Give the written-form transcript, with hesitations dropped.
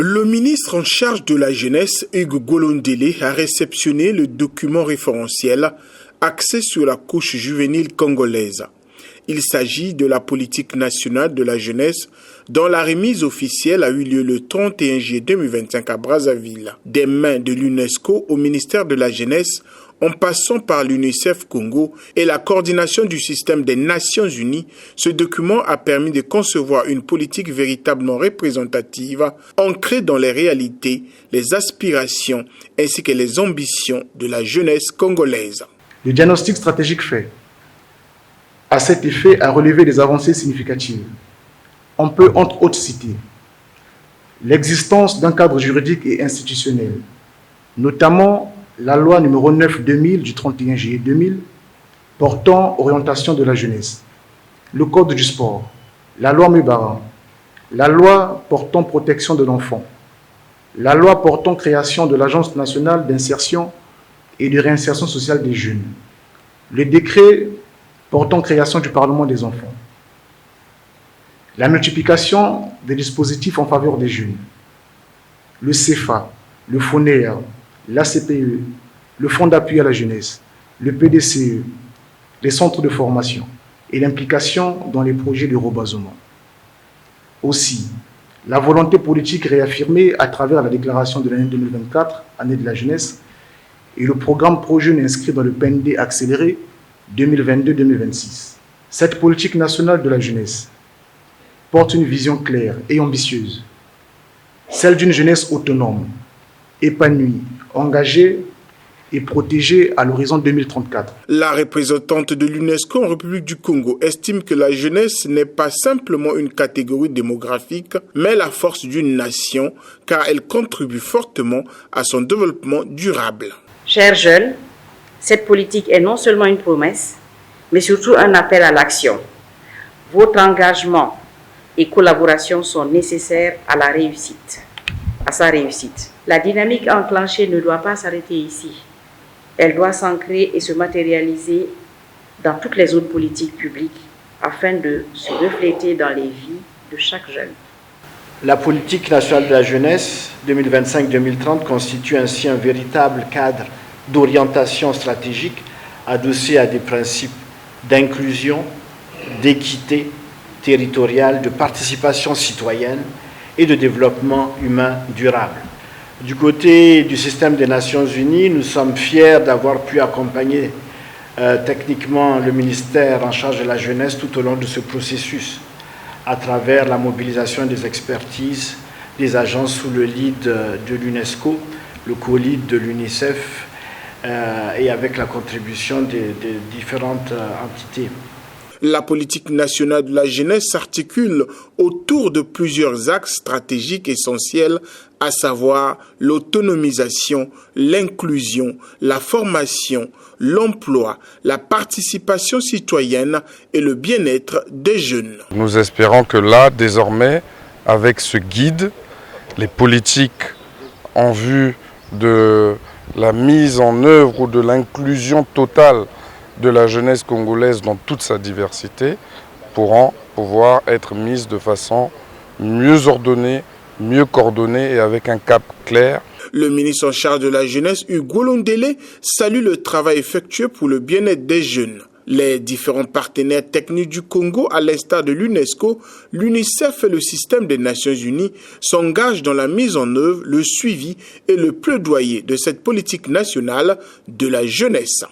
Le ministre en charge de la jeunesse, Hugues Golondélé, a réceptionné le document référentiel axé sur la couche juvénile congolaise. Il s'agit de la politique nationale de la jeunesse dont la remise officielle a eu lieu le 31 juillet 2025 à Brazzaville. Des mains de l'UNESCO au ministère de la jeunesse, en passant par l'UNICEF Congo et la coordination du système des Nations Unies, ce document a permis de concevoir une politique véritablement représentative, ancrée dans les réalités, les aspirations ainsi que les ambitions de la jeunesse congolaise. Le diagnostic stratégique fait, à cet effet, a relevé des avancées significatives. On peut entre autres citer l'existence d'un cadre juridique et institutionnel, notamment la loi numéro 9/2000 du 31 juillet 2000 portant orientation de la jeunesse, le code du sport, la loi Mubara, la loi portant protection de l'enfant, la loi portant création de l'Agence nationale d'insertion et de réinsertion sociale des jeunes, le décret portant création du Parlement des enfants, la multiplication des dispositifs en faveur des jeunes, le CFA, le FONER, l'ACPE, le Fonds d'appui à la jeunesse, le PDCE, les centres de formation et l'implication dans les projets de reboisement. Aussi, la volonté politique réaffirmée à travers la déclaration de l'année 2024, année de la jeunesse, et le programme Pro-Jeunes inscrit dans le PND accéléré 2022-2026. Cette politique nationale de la jeunesse porte une vision claire et ambitieuse, celle d'une jeunesse autonome, épanouie, engagée et protégée à l'horizon 2034. La représentante de l'UNESCO en République du Congo estime que la jeunesse n'est pas simplement une catégorie démographique, mais la force d'une nation, car elle contribue fortement à son développement durable. Chers jeunes, cette politique est non seulement une promesse, mais surtout un appel à l'action. Votre engagement et collaboration sont nécessaires à sa réussite. La dynamique enclenchée ne doit pas s'arrêter ici. Elle doit s'ancrer et se matérialiser dans toutes les autres politiques publiques afin de se refléter dans les vies de chaque jeune. La politique nationale de la jeunesse 2025-2030 constitue ainsi un véritable cadre d'orientation stratégique adossé à des principes d'inclusion, d'équité territoriale, de participation citoyenne et de développement humain durable. Du côté du système des Nations Unies, nous sommes fiers d'avoir pu accompagner techniquement le ministère en charge de la jeunesse tout au long de ce processus, à travers la mobilisation des expertises des agences sous le lead de l'UNESCO, le co-lead de l'UNICEF et avec la contribution des différentes entités. La politique nationale de la jeunesse s'articule autour de plusieurs axes stratégiques essentiels, à savoir l'autonomisation, l'inclusion, la formation, l'emploi, la participation citoyenne et le bien-être des jeunes. Nous espérons que là, désormais, avec ce guide, les politiques en vue de la mise en œuvre ou de l'inclusion totale de la jeunesse congolaise dans toute sa diversité pourront pouvoir être mises de façon mieux ordonnée, mieux coordonnée et avec un cap clair. Le ministre en charge de la jeunesse, Hugues Golondélé, salue le travail effectué pour le bien-être des jeunes. Les différents partenaires techniques du Congo, à l'instar de l'UNESCO, l'UNICEF et le système des Nations Unies, s'engagent dans la mise en œuvre, le suivi et le plaidoyer de cette politique nationale de la jeunesse.